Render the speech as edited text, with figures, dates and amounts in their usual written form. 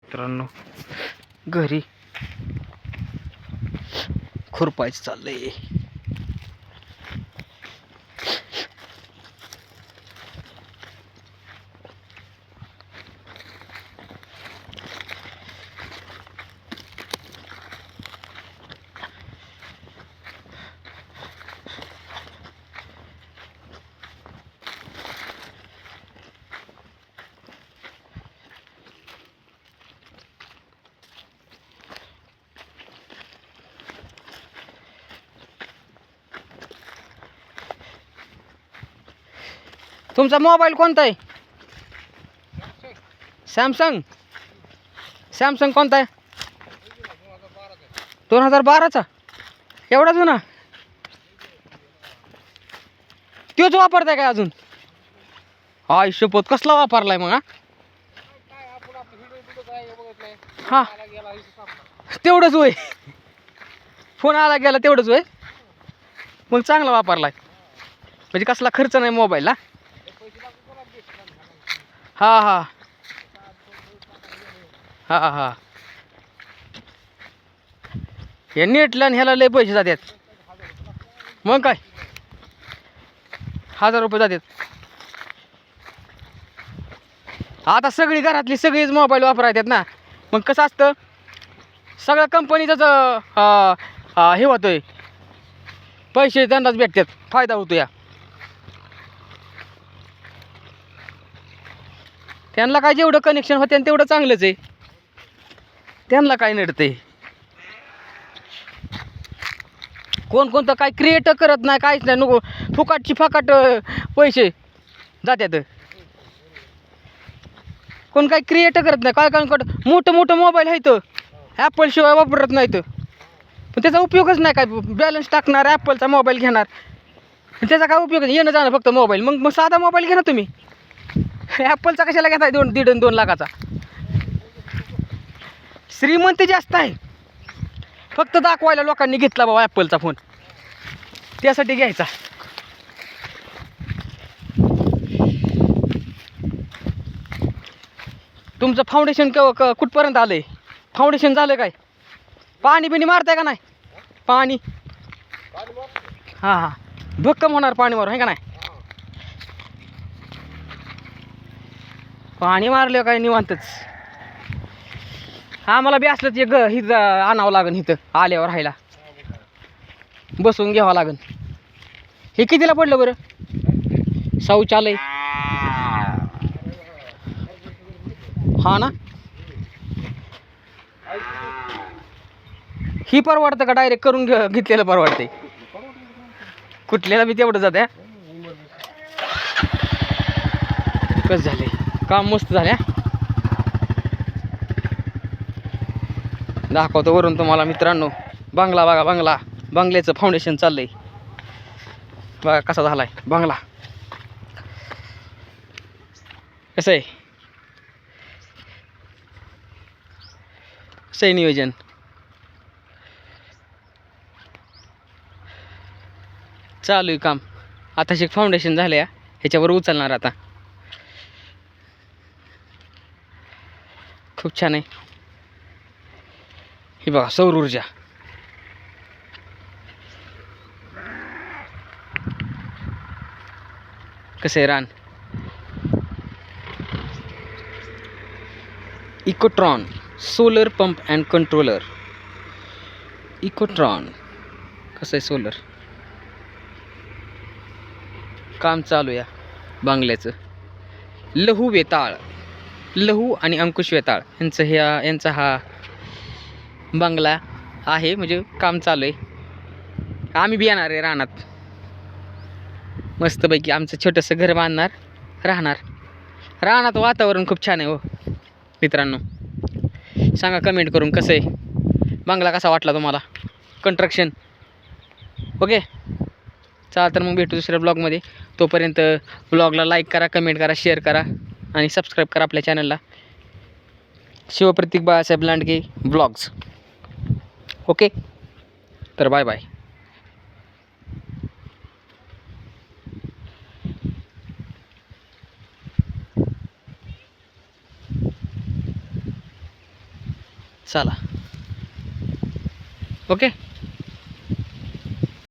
मित्रांनो घरी खुरपायचं चाललंय. तुमचा मोबाईल कोणता आहे? सॅमसंग. सॅमसंग कोणता आहे? 2012चा. एवढा जुना? तोच वापरताय काय अजून? हाय शपथ, कसला वापरलाय मग? हा तेवढंच होय. फोन आला गेला तेवढंच होय. मग चांगला वापरलाय म्हणजे कसला खर्च नाही मोबाईलला. हा हा हा हा हे नेटला आणि ह्याला लय पैसे जातात. मग काय 1000 रुपये जातात. आता सगळी घरातली सगळीच मोबाईल वापरायतात ना. मग कसं असतं, सगळ्या कंपनीचंच हे होतंय, पैसे त्यांनाच भेटतात, फायदा होतो या. त्यांना काय जेवढं कनेक्शन होते तेवढं चांगलंच आहे. त्यांना काय नडतंय. कोणतं काय क्रिएट करत नाही, काहीच नाही. नको फुकाटची फकाट पैसे जातात. कोण काय क्रिएट करत नाही. काय मोठं मोठं मोबाईल आहेत ॲपल शिवाय वापरत नाहीत. पण त्याचा उपयोगच नाही. काय बॅलन्स टाकणार, ॲपलचा मोबाईल घेणार, त्याचा काय उपयोग नाही. येणं जाणं फक्त मोबाईल. मग साधा मोबाईल घ्या ना तुम्ही. ॲपलचा कशाला घेताय 1.5-2 लाखाचा? श्रीमंत जास्त आहे. फक्त दाखवायला लोकांनी घेतला बाबा ॲपलचा फोन, त्यासाठी घ्यायचा. तुमचं फाउंडेशन कुठपर्यंत आलंय? फाउंडेशन झालं काय? पाणी बिणी मारताय का नाही? पाणी हां भक्कम होणार पाणी मारून, आहे का नाही? पाणी मारलं काय निवांतच. आम्हाला बी असलं ते हिथं आणावं लागेल. इथं आल्यावर राहायला बसून घ्यावं लागेल. हे कितीला पडलं बरं? शौचालय हा ना. ही परवडतं का डायरेक्ट करून घेतलेलं परवडते? कुठल्याला बी तेवढं जाते. कसं झाले काम? मस्त झाले. दाखवतो वरून तुम्हाला मित्रांनो. बंगला बघा, बंगला. बंगल्याचं फाउंडेशन चाललंय बघा कसा झालाय बंगला. कसं आहे? कसं आहे नियोजन? चालू आहे काम. आता शिक फाउंडेशन झालं या, ह्याच्यावर उचलणार आता. खूप छान आहे. ही बघा सौर ऊर्जा. कसं आहे रान? इकोट्रॉन सोलर पंप अँड कंट्रोलर. इकोट्रॉन कसं आहे? सोलर काम चालू या बांगल्याचं. लहू वेताळ, लहू आणि अंकुश वेताळ यांचा हा बंगला आहे. म्हणजे काम चालू आहे. आम्ही बी येणार आहे रानात. मस्तपैकी आमचं छोटंसं घर बांधणार, राहणार रानात. वातावरण खूप छान आहे हो मित्रांनो. सांगा कमेंट करून कसं आहे बंगला, कसा वाटला तुम्हाला कन्स्ट्रक्शन. ओके चला तर मग भेटू दुसऱ्या ब्लॉगमध्ये. तोपर्यंत ब्लॉगला लाईक करा, कमेंट करा, शेअर करा आणि सबस्क्राईब करा आपल्या चॅनलला. शिवप्रतीक बाळासाहेब लांडगे ब्लॉग्स. ओके तर बाय बाय. चला ओके.